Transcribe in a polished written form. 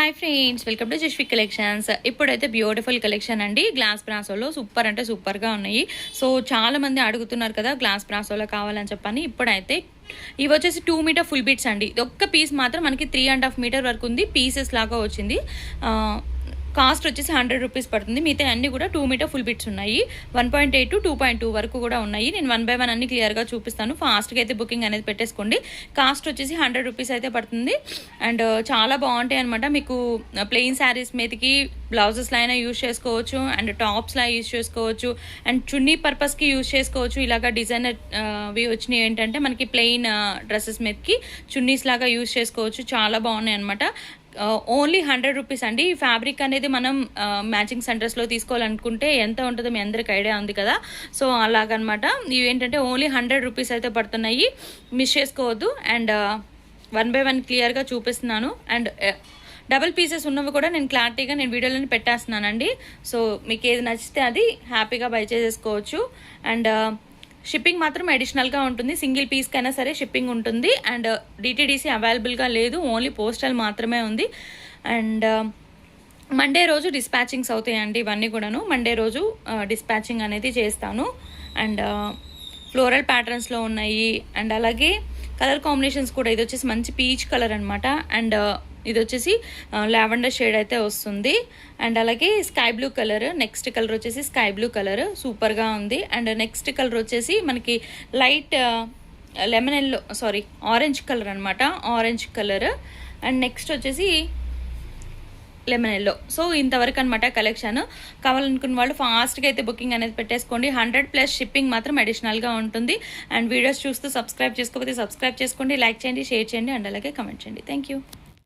Hi friends, welcome to Jasvi collections. ఇప్పుడైతే beautiful collection అండి. Glass బ్రాసోలో super అంటే సూపర్గా ఉన్నాయి. సో చాలామంది అడుగుతున్నారు కదా గ్లాస్ బ్రాసోలో కావాలని చెప్పని. ఇప్పుడైతే ఇవి వచ్చేసి 2 మీటర్ ఫుల్ బీట్స్ అండి. ఒక్క పీస్ మాత్రం మనకి 3.5 మీటర్ వరకు ఉంది. పీసెస్ లాగా వచ్చింది. కాస్ట్ వచ్చేసి 100 రూపీస్ పడుతుంది. మిగతా అన్ని కూడా 2 మీటర్ ఫుల్ బిట్స్ ఉన్నాయి. 1.8 to 2.2 వరకు కూడా ఉన్నాయి. నేను 1 by 1 అన్ని క్లియర్గా చూపిస్తాను. ఫాస్ట్గా అయితే బుకింగ్ అనేది పెట్టేసుకోండి. కాస్ట్ వచ్చేసి 100 రూపీస్ అయితే పడుతుంది. అండ్ చాలా బాగుంటాయి అనమాట. మీకు ప్లెయిన్ శారీస్ మీదకి బ్లౌజెస్లో అయినా యూజ్ చేసుకోవచ్చు, అండ్ టాప్స్లా యూజ్ చేసుకోవచ్చు, అండ్ చున్నీ పర్పస్కి యూజ్ చేసుకోవచ్చు. ఇలాగా డిజైనర్ అవి వచ్చినాయి ఏంటంటే మనకి ప్లెయిన్ డ్రెస్సెస్ మీదకి చున్నీస్ లాగా యూజ్ చేసుకోవచ్చు. చాలా బాగున్నాయి అనమాట. ఓన్లీ 100 రూపీస్ అండి. ఈ ఫ్యాబ్రిక్ అనేది మనం మ్యాచింగ్ సెంటర్స్లో తీసుకోవాలనుకుంటే ఎంత ఉంటుందో మీ అందరికి ఐడియా ఉంది కదా. సో అలాగనమాట. ఇవి ఏంటంటే ఓన్లీ 100 రూపీస్ అయితే పడుతున్నాయి. మిస్ చేసుకోవద్దు. అండ్ 1 by 1 క్లియర్గా చూపిస్తున్నాను. అండ్ డబుల్ పీసెస్ ఉన్నవి కూడా నేను క్లారిటీగా వీడియోలో పెట్టేస్తున్నానండి. సో మీకు ఏది నచ్చితే అది హ్యాపీగా బై చేసేసుకోవచ్చు. అండ్ షిప్పింగ్ మాత్రం అడిషనల్గా ఉంటుంది. సింగిల్ పీస్కైనా సరే షిప్పింగ్ ఉంటుంది. అండ్ డిటీడీసీ అవైలబుల్గా లేదు, ఓన్లీ పోస్టల్ మాత్రమే ఉంది. అండ్ మండే రోజు డిస్పాచింగ్స్ అవుతాయండి. ఇవన్నీ కూడాను మండే రోజు డిస్పాచింగ్ అనేది చేస్తాను. అండ్ ఫ్లోరల్ ప్యాటర్న్స్లో ఉన్నాయి. అండ్ అలాగే కలర్ కాంబినేషన్స్ కూడా, ఇది వచ్చేసి మంచి పీచ్ కలర్ అనమాట. అండ్ ఇది వచ్చేసి లావెండర్ షేడ్ అయితే వస్తుంది. అండ్ అలాగే sky blue colour, next colour వచ్చేసి స్కై బ్లూ కలర్ సూపర్గా ఉంది. అండ్ నెక్స్ట్ కలర్ వచ్చేసి మనకి light lemon yellow orange colour అనమాట, ఆరెంజ్ కలర్. అండ్ నెక్స్ట్ వచ్చేసి లెమన్ ఎల్లో. సో ఇంతవరకు అనమాట కలెక్షన్. కావాలనుకున్న వాళ్ళు ఫాస్ట్గా అయితే బుకింగ్ అనేది పెట్టేసుకోండి. 100+ షిప్పింగ్ మాత్రం అడిషనల్గా ఉంటుంది. అండ్ వీడియోస్ చూస్తూ సబ్స్క్రైబ్ చేసుకోకపోతే సబ్స్క్రైబ్ చేసుకోండి, లైక్ చేయండి, షేర్ చేయండి, అండ్ అలాగే కమెంట్ చేయండి. Thank you.